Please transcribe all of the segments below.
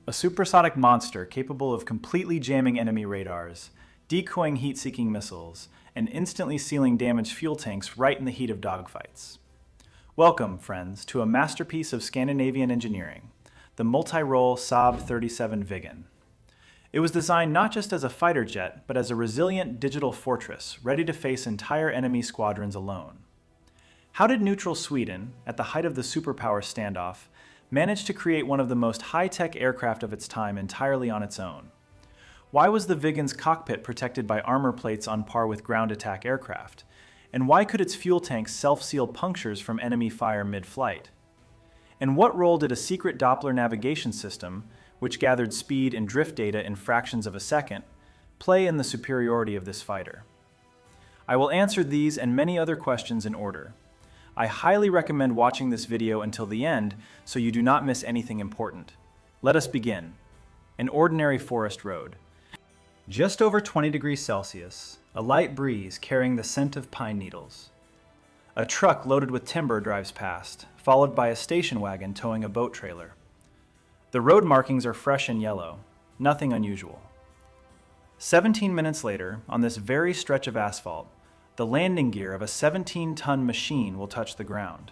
A supersonic monster capable of completely jamming enemy radars, decoying heat-seeking missiles, and instantly sealing damaged fuel tanks right in the heat of dogfights. Welcome, friends, to a masterpiece of Scandinavian engineering, the multirole Saab 37 Viggen. It was designed not just as a fighter jet, but as a resilient digital fortress ready to face entire enemy squadrons alone. How did neutral Sweden, at the height of the superpower standoff, manage to create one of the most high-tech aircraft of its time entirely on its own? Why was the Viggen's cockpit protected by armor plates on par with ground attack aircraft? And why could its fuel tanks self-seal punctures from enemy fire mid-flight? And what role did a secret Doppler navigation system, which gathered speed and drift data in fractions of a second, play in the superiority of this fighter? I will answer these and many other questions in order. I highly recommend watching this video until the end so you do not miss anything important. Let us begin. An ordinary forest road. Just over 20 degrees Celsius, a light breeze carrying the scent of pine needles. A truck loaded with timber drives past, followed by a station wagon towing a boat trailer. The road markings are fresh and yellow, nothing unusual. 17 minutes later, on this very stretch of asphalt, the landing gear of a 17-ton machine will touch the ground.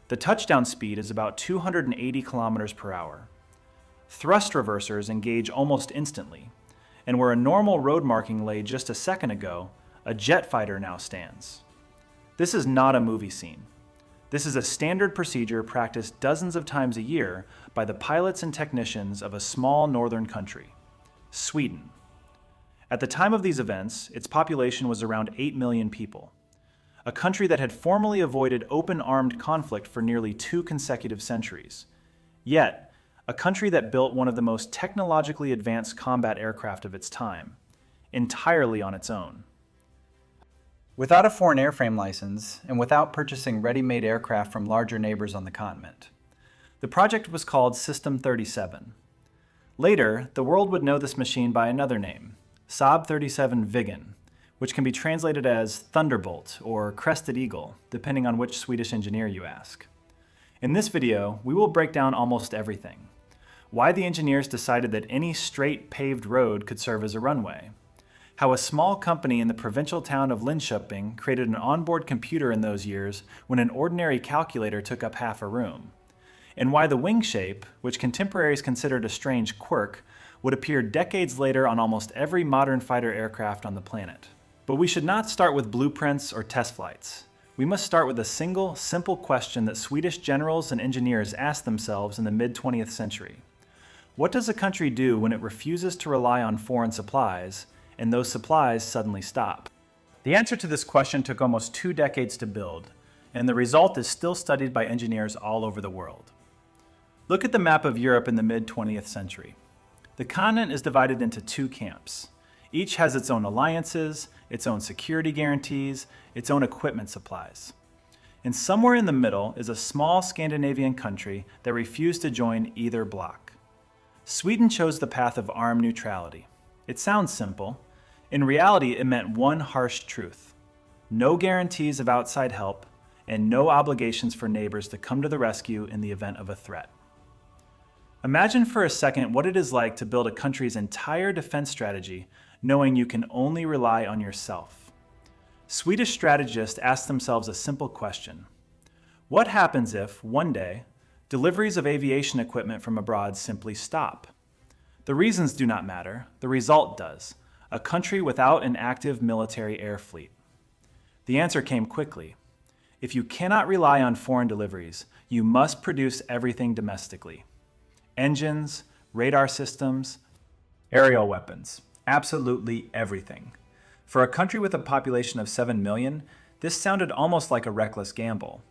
The touchdown speed is about 280 kilometers per hour. Thrust reversers engage almost instantly, and where a normal road marking lay just a second ago, a jet fighter now stands. This is not a movie scene. This is a standard procedure practiced dozens of times a year by the pilots and technicians of a small northern country, Sweden. At the time of these events, its population was around 8 million people, a country that had formally avoided open armed conflict for nearly 2 consecutive centuries. Yet, a country that built one of the most technologically advanced combat aircraft of its time, entirely on its own. Without a foreign airframe license, and without purchasing ready-made aircraft from larger neighbors on the continent. The project was called System 37. Later, the world would know this machine by another name, Saab 37 Viggen, which can be translated as Thunderbolt or Crested Eagle, depending on which Swedish engineer you ask. In this video, we will break down almost everything. Why the engineers decided that any straight paved road could serve as a runway. How a small company in the provincial town of Linköping created an onboard computer in those years when an ordinary calculator took up half a room. And why the wing shape, which contemporaries considered a strange quirk, would appear decades later on almost every modern fighter aircraft on the planet. But we should not start with blueprints or test flights. We must start with a single, simple question that Swedish generals and engineers asked themselves in the mid-20th century. What does a country do when it refuses to rely on foreign supplies, and those supplies suddenly stop? The answer to this question took almost 2 decades to build, and the result is still studied by engineers all over the world. Look at the map of Europe in the mid-20th century. The continent is divided into 2 camps. Each has its own alliances, its own security guarantees, its own equipment supplies. And somewhere in the middle is a small Scandinavian country that refused to join either bloc. Sweden chose the path of armed neutrality. It sounds simple. In reality, it meant one harsh truth: no guarantees of outside help, and no obligations for neighbors to come to the rescue in the event of a threat. Imagine for a second what it is like to build a country's entire defense strategy knowing you can only rely on yourself. Swedish strategists asked themselves a simple question: what happens if, one day, deliveries of aviation equipment from abroad simply stop? The reasons do not matter, the result does: a country without an active military air fleet. The answer came quickly. If you cannot rely on foreign deliveries, you must produce everything domestically. Engines, radar systems, aerial weapons, absolutely everything. For a country with a population of 7 million, this sounded almost like a reckless gamble.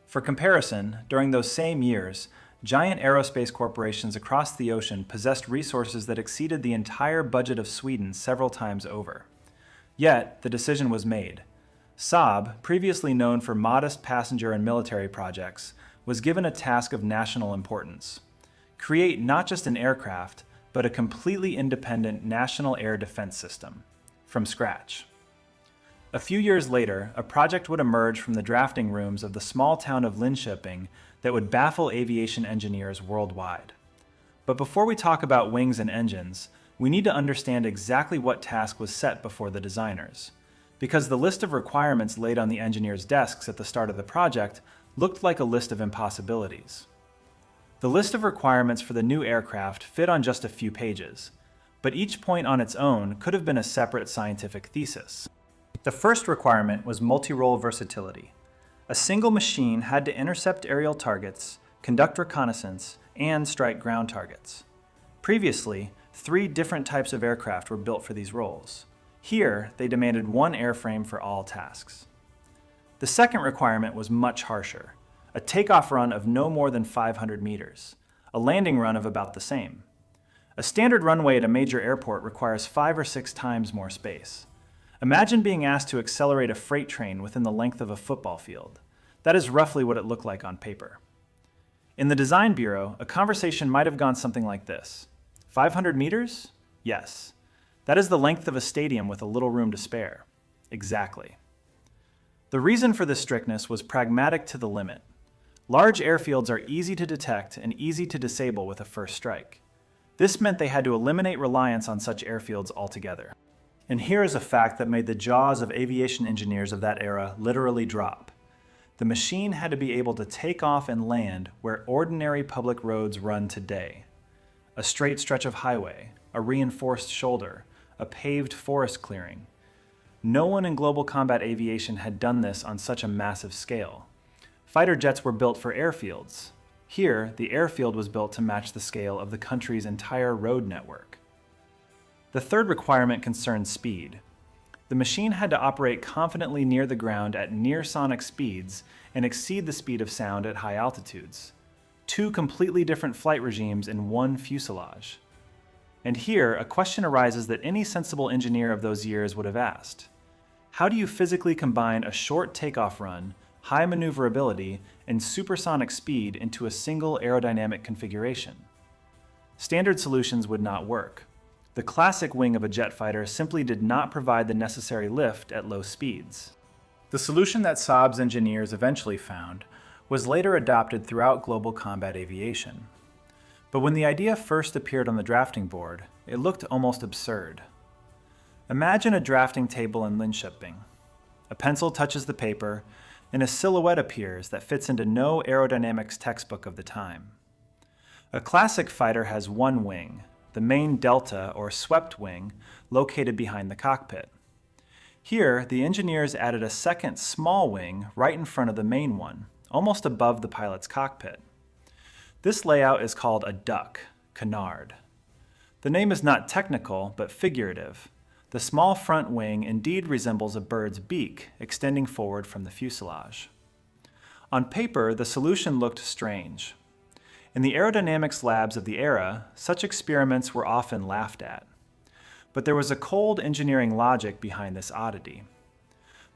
For comparison, during those same years, giant aerospace corporations across the ocean possessed resources that exceeded the entire budget of Sweden several times over. Yet, the decision was made. Saab, previously known for modest passenger and military projects, was given a task of national importance: create not just an aircraft, but a completely independent national air defense system, from scratch. A few years later, a project would emerge from the drafting rooms of the small town of Linköping that would baffle aviation engineers worldwide: But before we talk about wings and engines, we need to understand exactly what task was set before the designers, because the list of requirements laid on the engineers' desks at the start of the project looked like a list of impossibilities. The list of requirements for the new aircraft fit on just a few pages, but each point on its own could have been a separate scientific thesis. The first requirement was multirole versatility. A single machine had to intercept aerial targets, conduct reconnaissance, and strike ground targets. Previously, 3 different types of aircraft were built for these roles. Here, they demanded one airframe for all tasks. The second requirement was much harsher. A takeoff run of no more than 500 meters, a landing run of about the same. A standard runway at a major airport requires 5 or 6 times more space. Imagine being asked to accelerate a freight train within the length of a football field. That is roughly what it looked like on paper. In the design bureau, a conversation might have gone something like this. 500 meters? Yes. That is the length of a stadium with a little room to spare. Exactly. The reason for this strictness was pragmatic to the limit. Large airfields are easy to detect and easy to disable with a first strike. This meant they had to eliminate reliance on such airfields altogether. And here is a fact that made the jaws of aviation engineers of that era literally drop. The machine had to be able to take off and land where ordinary public roads run today. A straight stretch of highway, a reinforced shoulder, a paved forest clearing. No one in global combat aviation had done this on such a massive scale. Fighter jets were built for airfields. Here, the airfield was built to match the scale of the country's entire road network. The third requirement concerned speed. The machine had to operate confidently near the ground at near-sonic speeds and exceed the speed of sound at high altitudes. 2 completely different flight regimes in one fuselage. And here, a question arises that any sensible engineer of those years would have asked. How do you physically combine a short takeoff run, high maneuverability, and supersonic speed into a single aerodynamic configuration? Standard solutions would not work. The classic wing of a jet fighter simply did not provide the necessary lift at low speeds. The solution that Saab's engineers eventually found was later adopted throughout global combat aviation. But when the idea first appeared on the drafting board, it looked almost absurd. Imagine a drafting table in Linköping. A pencil touches the paper, and a silhouette appears that fits into no aerodynamics textbook of the time. A classic fighter has one wing, the main delta or swept wing, located behind the cockpit. Here, the engineers added a second small wing right in front of the main one, almost above the pilot's cockpit. This layout is called a duck, Canard. The name is not technical, but figurative. The small front wing indeed resembles a bird's beak extending forward from the fuselage. On paper, the solution looked strange. In the aerodynamics labs of the era, such experiments were often laughed at. But there was a cold engineering logic behind this oddity.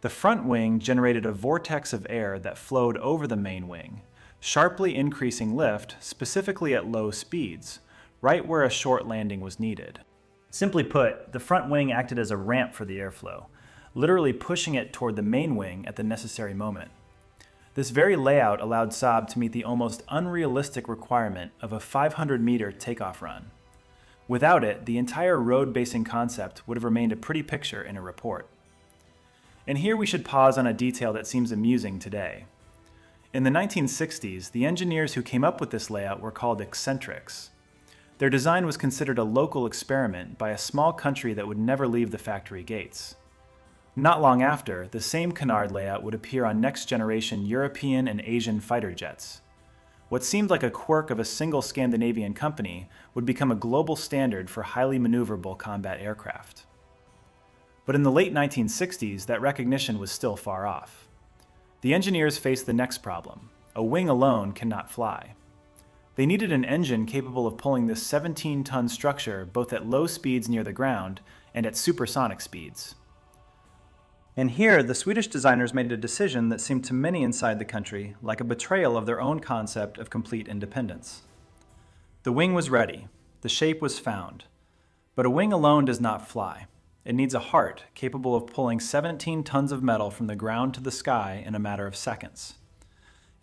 The front wing generated a vortex of air that flowed over the main wing, sharply increasing lift, specifically at low speeds, right where a short landing was needed. Simply put, the front wing acted as a ramp for the airflow, literally pushing it toward the main wing at the necessary moment. This very layout allowed Saab to meet the almost unrealistic requirement of a 500-meter takeoff run. Without it, the entire road-basing concept would have remained a pretty picture in a report. And here we should pause on a detail that seems amusing today. In the 1960s, the engineers who came up with this layout were called eccentrics. Their design was considered a local experiment by a small country that would never leave the factory gates. Not long after, the same Canard layout would appear on next-generation European and Asian fighter jets. What seemed like a quirk of a single Scandinavian company would become a global standard for highly maneuverable combat aircraft. But in the late 1960s, that recognition was still far off. The engineers faced the next problem. A wing alone cannot fly. They needed an engine capable of pulling this 17-ton structure both at low speeds near the ground and at supersonic speeds. And here, the Swedish designers made a decision that seemed to many inside the country like a betrayal of their own concept of complete independence. The wing was ready. The shape was found. But a wing alone does not fly. It needs a heart capable of pulling 17 tons of metal from the ground to the sky in a matter of seconds.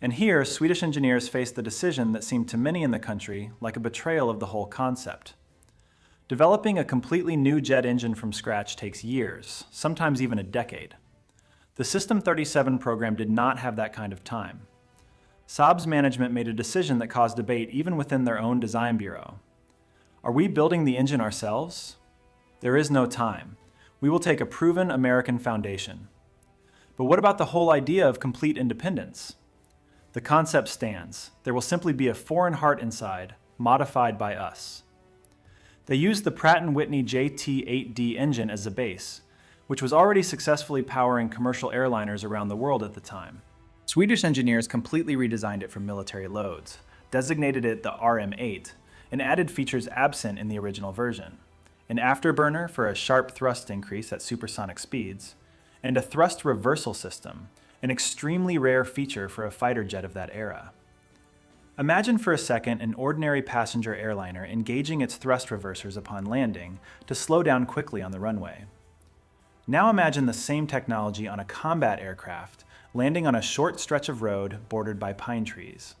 And here, Swedish engineers faced the decision that seemed to many in the country like a betrayal of the whole concept. Developing a completely new jet engine from scratch takes years, sometimes even a decade. The System 37 program did not have that kind of time. Saab's management made a decision that caused debate even within their own design bureau. Are we building the engine ourselves? There is no time. We will take a proven American foundation. But what about the whole idea of complete independence? The concept stands. There will simply be a foreign heart inside, modified by us. They used the Pratt & Whitney JT8D engine as a base, which was already successfully powering commercial airliners around the world at the time. Swedish engineers completely redesigned it for military loads, designated it the RM8, and added features absent in the original version: an afterburner for a sharp thrust increase at supersonic speeds, and a thrust reversal system, an extremely rare feature for a fighter jet of that era. Imagine for a second an ordinary passenger airliner engaging its thrust reversers upon landing to slow down quickly on the runway. Now imagine the same technology on a combat aircraft landing on a short stretch of road bordered by pine trees.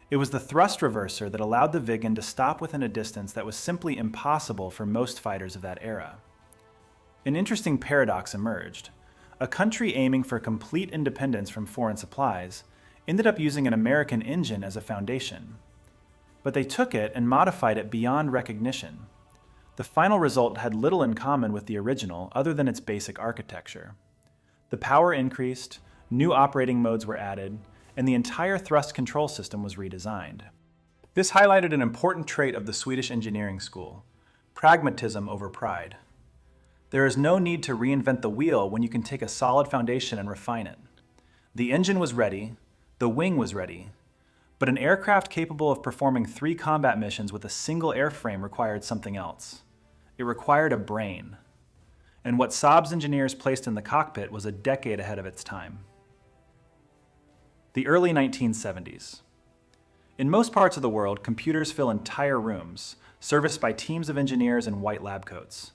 It was the thrust reverser that allowed the Viggen to stop within a distance that was simply impossible for most fighters of that era. An interesting paradox emerged. A country aiming for complete independence from foreign supplies ended up using an American engine as a foundation. But they took it and modified it beyond recognition. The final result had little in common with the original other than its basic architecture. The power increased, new operating modes were added, and the entire thrust control system was redesigned. This highlighted an important trait of the Swedish engineering school: pragmatism over pride. There is no need to reinvent the wheel when you can take a solid foundation and refine it. The engine was ready, the wing was ready, but an aircraft capable of performing 3 combat missions with a single airframe required something else. It required a brain. And what Saab's engineers placed in the cockpit was a decade ahead of its time. The early 1970s. In most parts of the world, computers fill entire rooms, serviced by teams of engineers in white lab coats.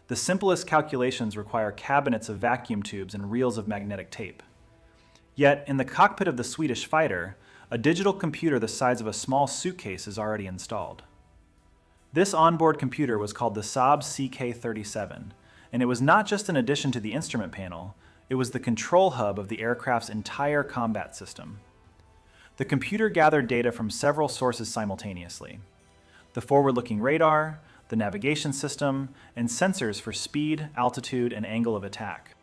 The simplest calculations require cabinets of vacuum tubes and reels of magnetic tape. Yet, in the cockpit of the Swedish fighter, a digital computer the size of a small suitcase is already installed. This onboard computer was called the Saab CK-37, and it was not just an addition to the instrument panel, it was the control hub of the aircraft's entire combat system. The computer gathered data from several sources simultaneously: the forward-looking radar, the navigation system, and sensors for speed, altitude, and angle of attack.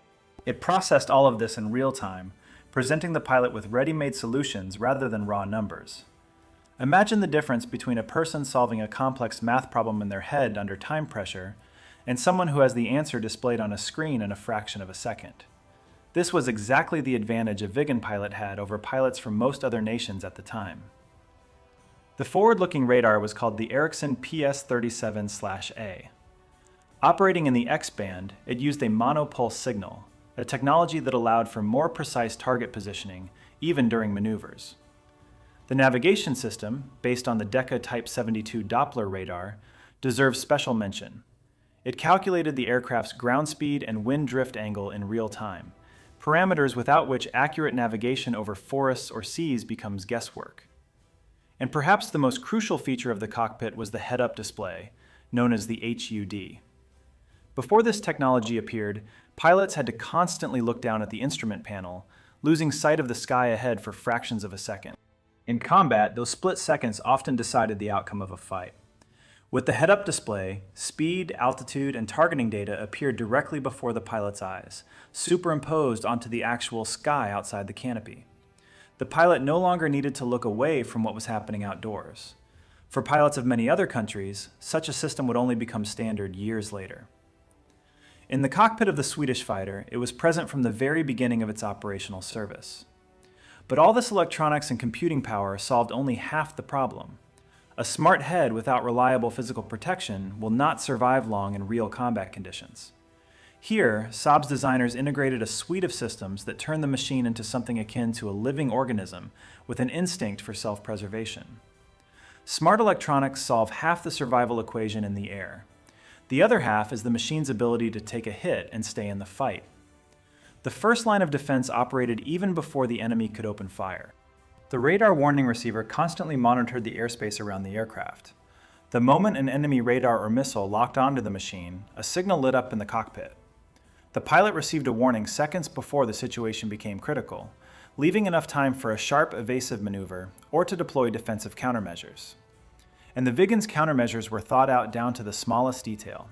It processed all of this in real time, presenting the pilot with ready-made solutions rather than raw numbers. Imagine the difference between a person solving a complex math problem in their head under time pressure and someone who has the answer displayed on a screen in a fraction of a second. This was exactly the advantage a Viggen pilot had over pilots from most other nations at the time. The forward-looking radar was called the Ericsson PS-37/A. Operating in the X-band, it used a monopulse signal, a technology that allowed for more precise target positioning, even during maneuvers. The navigation system, based on the Decca Type 72 Doppler radar, deserves special mention. It calculated the aircraft's ground speed and wind drift angle in real time, parameters without which accurate navigation over forests or seas becomes guesswork. And perhaps the most crucial feature of the cockpit was the head-up display, known as the HUD. Before this technology appeared, pilots had to constantly look down at the instrument panel, losing sight of the sky ahead for fractions of a second. In combat, those split seconds often decided the outcome of a fight. With the head-up display, speed, altitude, and targeting data appeared directly before the pilot's eyes, superimposed onto the actual sky outside the canopy. The pilot no longer needed to look away from what was happening outdoors. For pilots of many other countries, such a system would only become standard years later. In the cockpit of the Swedish fighter, it was present from the very beginning of its operational service. But all this electronics and computing power solved only half the problem. A smart head without reliable physical protection will not survive long in real combat conditions. Here, Saab's designers integrated a suite of systems that turned the machine into something akin to a living organism with an instinct for self-preservation. Smart electronics solve half the survival equation in the air. The other half is the machine's ability to take a hit and stay in the fight. The first line of defense operated even before the enemy could open fire. The radar warning receiver constantly monitored the airspace around the aircraft. The moment an enemy radar or missile locked onto the machine, a signal lit up in the cockpit. The pilot received a warning seconds before the situation became critical, leaving enough time for a sharp evasive maneuver or to deploy defensive countermeasures. And the Viggen's countermeasures were thought out down to the smallest detail.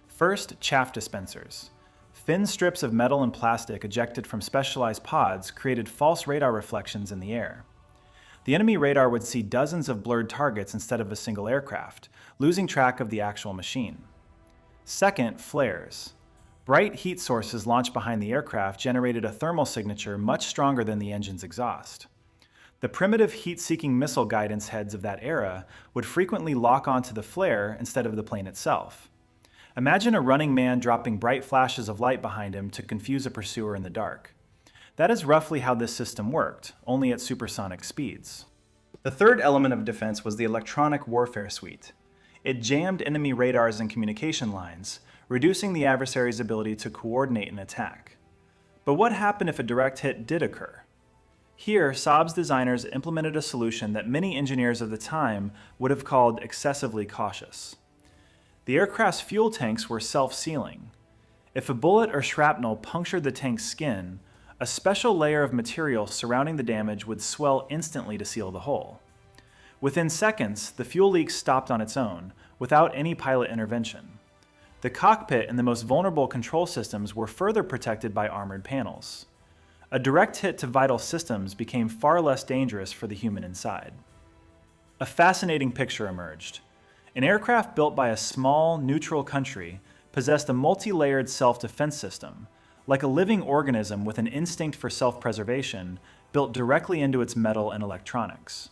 First, chaff dispensers. Thin strips of metal and plastic ejected from specialized pods created false radar reflections in the air. The enemy radar would see dozens of blurred targets instead of a single aircraft, losing track of the actual machine. Second, flares. Bright heat sources launched behind the aircraft generated a thermal signature much stronger than the engine's exhaust. The primitive heat-seeking missile guidance heads of that era would frequently lock onto the flare instead of the plane itself. Imagine a running man dropping bright flashes of light behind him to confuse a pursuer in the dark. That is roughly how this system worked, only at supersonic speeds. The third element of defense was the electronic warfare suite. It jammed enemy radars and communication lines, reducing the adversary's ability to coordinate an attack. But what happened if a direct hit did occur? Here, Saab's designers implemented a solution that many engineers of the time would have called excessively cautious. The aircraft's fuel tanks were self-sealing. If a bullet or shrapnel punctured the tank's skin, a special layer of material surrounding the damage would swell instantly to seal the hole. Within seconds, the fuel leak stopped on its own, without any pilot intervention. The cockpit and the most vulnerable control systems were further protected by armored panels. A direct hit to vital systems became far less dangerous for the human inside. A fascinating picture emerged. An aircraft built by a small, neutral country possessed a multi-layered self-defense system, like a living organism with an instinct for self-preservation built directly into its metal and electronics.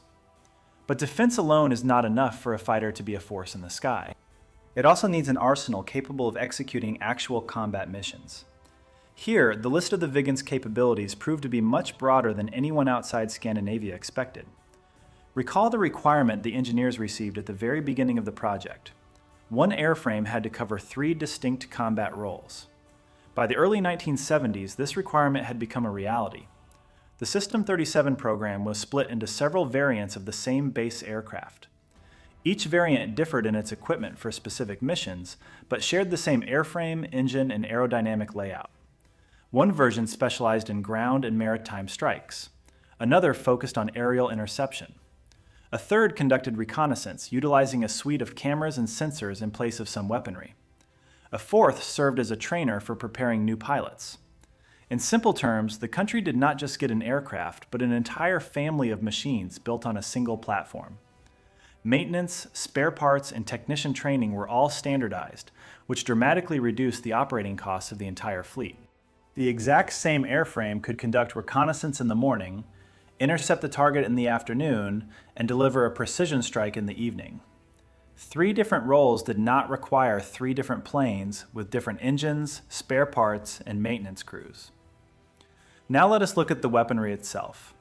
But defense alone is not enough for a fighter to be a force in the sky. It also needs an arsenal capable of executing actual combat missions. Here, the list of the Viggen's capabilities proved to be much broader than anyone outside Scandinavia expected. Recall the requirement the engineers received at the very beginning of the project. One airframe had to cover 3 distinct combat roles. By the early 1970s, this requirement had become a reality. The System 37 program was split into several variants of the same base aircraft. Each variant differed in its equipment for specific missions, but shared the same airframe, engine, and aerodynamic layout. One version specialized in ground and maritime strikes. Another focused on aerial interception. A third conducted reconnaissance, utilizing a suite of cameras and sensors in place of some weaponry. A fourth served as a trainer for preparing new pilots. In simple terms, the country did not just get an aircraft, but an entire family of machines built on a single platform. Maintenance, spare parts, and technician training were all standardized, which dramatically reduced the operating costs of the entire fleet. The exact same airframe could conduct reconnaissance in the morning, intercept the target in the afternoon, and deliver a precision strike in the evening. 3 different roles did not require 3 different planes with different engines, spare parts, and maintenance crews. Now let us look at the weaponry itself.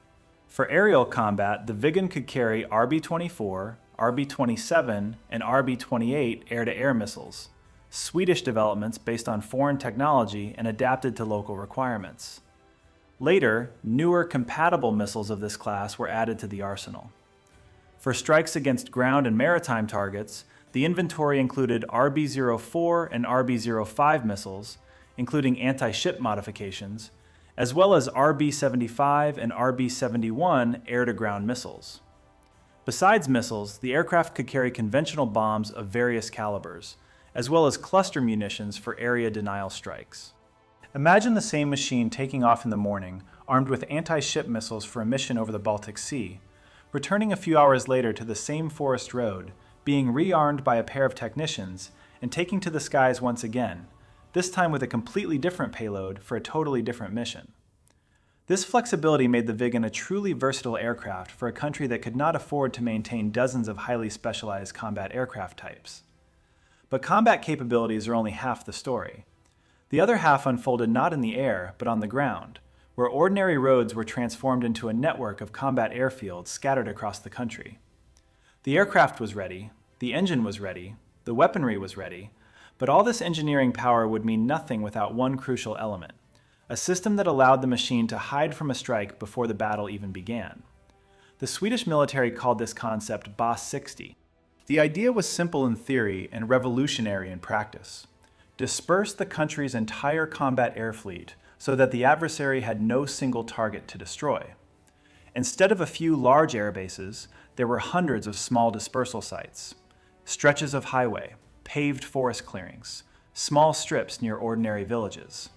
For aerial combat, the Viggen could carry RB-24, RB-27, and RB-28 air-to-air missiles, Swedish developments based on foreign technology and adapted to local requirements. Later, newer compatible missiles of this class were added to the arsenal. For strikes against ground and maritime targets, the inventory included RB-04 and RB-05 missiles, including anti-ship modifications, as well as RB-75 and RB-71 air-to-ground missiles. Besides missiles, the aircraft could carry conventional bombs of various calibers, as well as cluster munitions for area denial strikes. Imagine the same machine taking off in the morning, armed with anti-ship missiles for a mission over the Baltic Sea, returning a few hours later to the same forest road, being rearmed by a pair of technicians, and taking to the skies once again, this time with a completely different payload for a totally different mission. This flexibility made the Viggen a truly versatile aircraft for a country that could not afford to maintain dozens of highly specialized combat aircraft types. But combat capabilities are only half the story. The other half unfolded not in the air, but on the ground, where ordinary roads were transformed into a network of combat airfields scattered across the country. The aircraft was ready, the engine was ready, the weaponry was ready, but all this engineering power would mean nothing without one crucial element, a system that allowed the machine to hide from a strike before the battle even began. The Swedish military called this concept BAS 60. The idea was simple in theory and revolutionary in practice. Disperse the country's entire combat air fleet so that the adversary had no single target to destroy. Instead of a few large air bases, there were hundreds of small dispersal sites, stretches of highway, paved forest clearings, small strips near ordinary villages.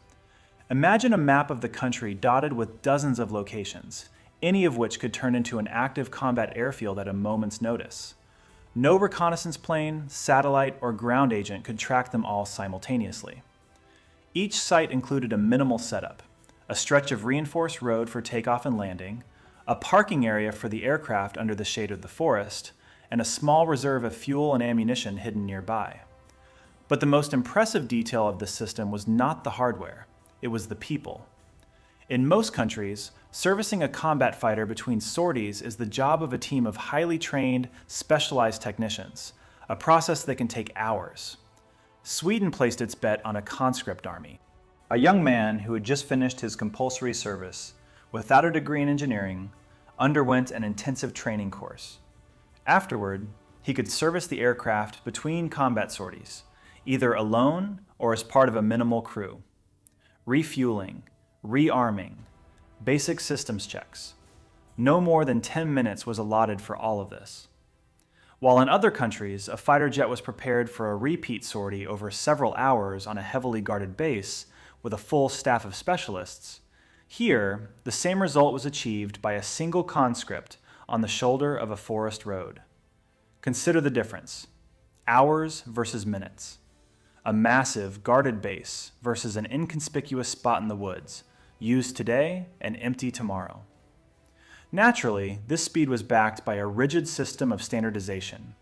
Imagine a map of the country dotted with dozens of locations, any of which could turn into an active combat airfield at a moment's notice. No reconnaissance plane, satellite, or ground agent could track them all simultaneously. Each site included a minimal setup, a stretch of reinforced road for takeoff and landing, a parking area for the aircraft under the shade of the forest, and a small reserve of fuel and ammunition hidden nearby. But the most impressive detail of this system was not the hardware, it was the people. In most countries, servicing a combat fighter between sorties is the job of a team of highly trained, specialized technicians, a process that can take hours. Sweden placed its bet on a conscript army. A young man who had just finished his compulsory service, without a degree in engineering, underwent an intensive training course. Afterward, he could service the aircraft between combat sorties, either alone or as part of a minimal crew. Refueling, rearming, basic systems checks. No more than 10 minutes was allotted for all of this. While in other countries, a fighter jet was prepared for a repeat sortie over several hours on a heavily guarded base with a full staff of specialists, here, the same result was achieved by a single conscript on the shoulder of a forest road. Consider the difference: hours versus minutes. A massive, guarded base versus an inconspicuous spot in the woods, used today and empty tomorrow. Naturally, this speed was backed by a rigid system of standardization.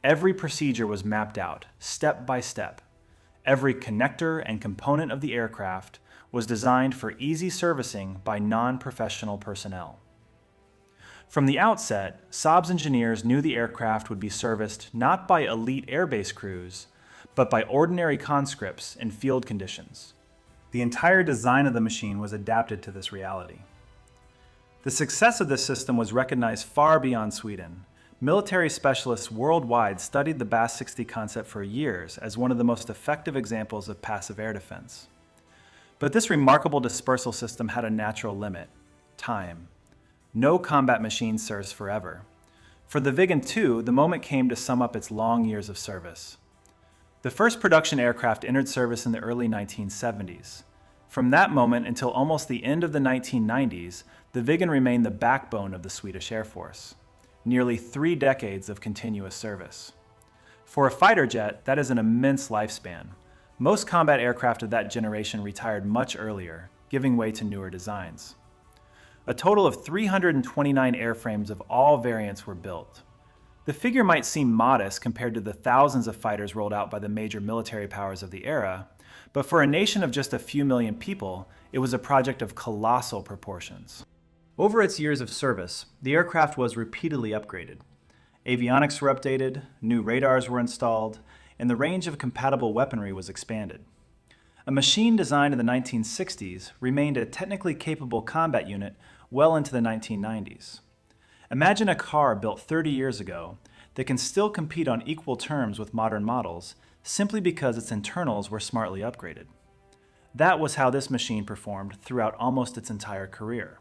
Every procedure was mapped out, step by step. Every connector and component of the aircraft was designed for easy servicing by non-professional personnel. From the outset, Saab's engineers knew the aircraft would be serviced not by elite airbase crews, but by ordinary conscripts in field conditions. The entire design of the machine was adapted to this reality. The success of this system was recognized far beyond Sweden. Military specialists worldwide studied the BAS 60 concept for years as one of the most effective examples of passive air defense. But this remarkable dispersal system had a natural limit: time. No combat machine serves forever. For the Viggen II, the moment came to sum up its long years of service. The first production aircraft entered service in the early 1970s. From that moment until almost the end of the 1990s, the Viggen remained the backbone of the Swedish Air Force. Nearly 3 decades of continuous service. For a fighter jet, that is an immense lifespan. Most combat aircraft of that generation retired much earlier, giving way to newer designs. A total of 329 airframes of all variants were built. The figure might seem modest compared to the thousands of fighters rolled out by the major military powers of the era, but for a nation of just a few million people, it was a project of colossal proportions. Over its years of service, the aircraft was repeatedly upgraded. Avionics were updated, new radars were installed, and the range of compatible weaponry was expanded. A machine designed in the 1960s remained a technically capable combat unit well into the 1990s. Imagine a car built 30 years ago that can still compete on equal terms with modern models simply because its internals were smartly upgraded. That was how this machine performed throughout almost its entire career.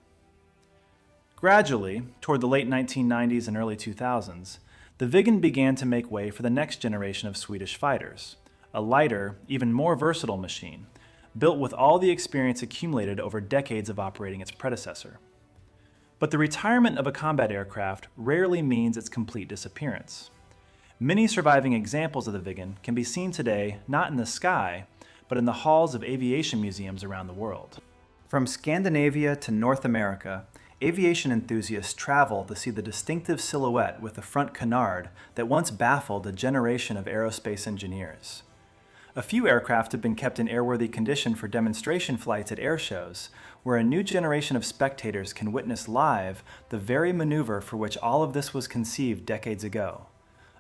Gradually, toward the late 1990s and early 2000s, the Viggen began to make way for the next generation of Swedish fighters, a lighter, even more versatile machine, built with all the experience accumulated over decades of operating its predecessor. But the retirement of a combat aircraft rarely means its complete disappearance. Many surviving examples of the Viggen can be seen today not in the sky, but in the halls of aviation museums around the world. From Scandinavia to North America, aviation enthusiasts travel to see the distinctive silhouette with the front canard that once baffled a generation of aerospace engineers. A few aircraft have been kept in airworthy condition for demonstration flights at air shows, where a new generation of spectators can witness live the very maneuver for which all of this was conceived decades ago.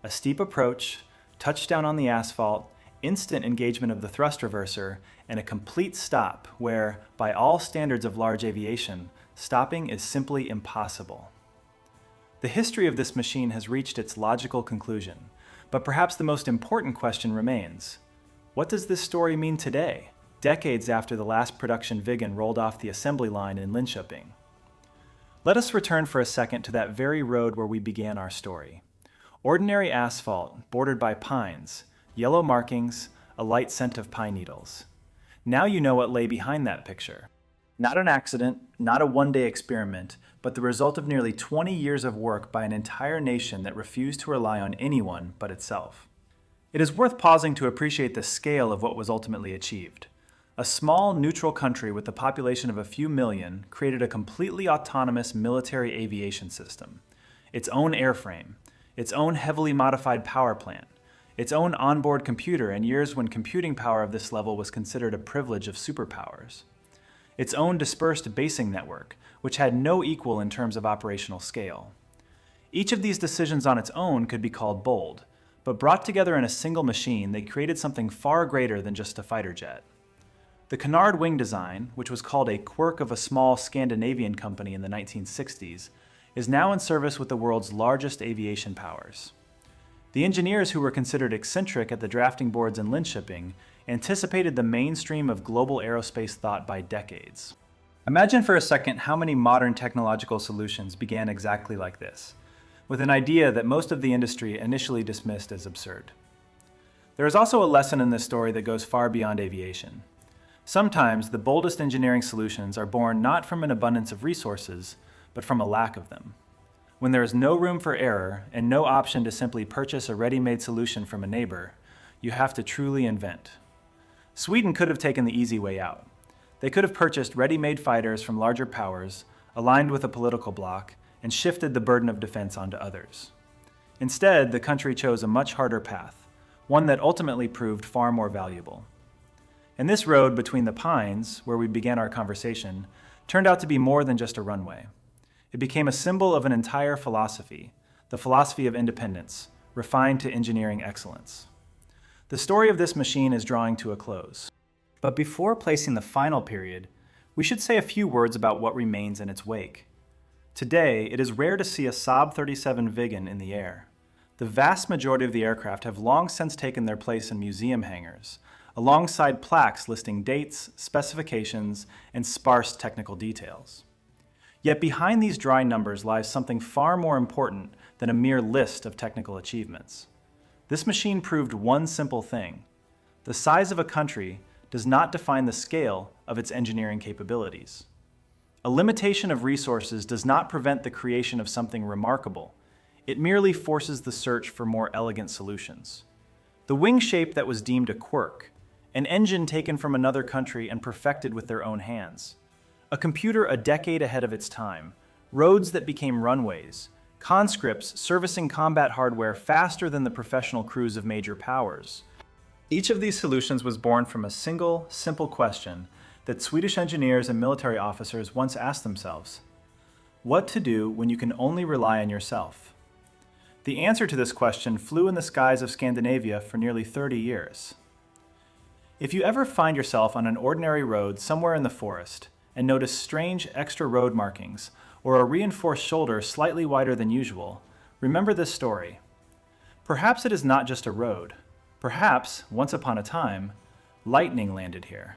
A steep approach, touchdown on the asphalt, instant engagement of the thrust reverser, and a complete stop where, by all standards of large aviation, stopping is simply impossible. The history of this machine has reached its logical conclusion, but perhaps the most important question remains. What does this story mean today, decades after the last production Viggen rolled off the assembly line in Linköping? Let us return for a second to that very road where we began our story. Ordinary asphalt, bordered by pines, yellow markings, a light scent of pine needles. Now you know what lay behind that picture. Not an accident, not a one-day experiment, but the result of nearly 20 years of work by an entire nation that refused to rely on anyone but itself. It is worth pausing to appreciate the scale of what was ultimately achieved. A small, neutral country with a population of a few million created a completely autonomous military aviation system. Its own airframe, its own heavily modified power plant, its own onboard computer in years when computing power of this level was considered a privilege of superpowers. Its own dispersed basing network, which had no equal in terms of operational scale. Each of these decisions on its own could be called bold, but brought together in a single machine, they created something far greater than just a fighter jet. The Canard wing design, which was called a quirk of a small Scandinavian company in the 1960s, is now in service with the world's largest aviation powers. The engineers who were considered eccentric at the drafting boards in Linköping anticipated the mainstream of global aerospace thought by decades. Imagine for a second how many modern technological solutions began exactly like this, with an idea that most of the industry initially dismissed as absurd. There is also a lesson in this story that goes far beyond aviation. Sometimes the boldest engineering solutions are born not from an abundance of resources, but from a lack of them. When there is no room for error and no option to simply purchase a ready-made solution from a neighbor, you have to truly invent. Sweden could have taken the easy way out. They could have purchased ready-made fighters from larger powers, aligned with a political bloc, and shifted the burden of defense onto others. Instead, the country chose a much harder path, one that ultimately proved far more valuable. And this road between the pines, where we began our conversation, turned out to be more than just a runway. It became a symbol of an entire philosophy, the philosophy of independence, refined to engineering excellence. The story of this machine is drawing to a close. But before placing the final period, we should say a few words about what remains in its wake. Today, it is rare to see a Saab 37 Viggen in the air. The vast majority of the aircraft have long since taken their place in museum hangars, alongside plaques listing dates, specifications, and sparse technical details. Yet behind these dry numbers lies something far more important than a mere list of technical achievements. This machine proved one simple thing. The size of a country does not define the scale of its engineering capabilities. A limitation of resources does not prevent the creation of something remarkable. It merely forces the search for more elegant solutions. The wing shape that was deemed a quirk, an engine taken from another country and perfected with their own hands, a computer a decade ahead of its time, roads that became runways, conscripts servicing combat hardware faster than the professional crews of major powers. Each of these solutions was born from a single, simple question that Swedish engineers and military officers once asked themselves: what to do when you can only rely on yourself? The answer to this question flew in the skies of Scandinavia for nearly 30 years. If you ever find yourself on an ordinary road somewhere in the forest and notice strange extra road markings or a reinforced shoulder slightly wider than usual, remember this story. Perhaps it is not just a road. Perhaps, once upon a time, lightning landed here.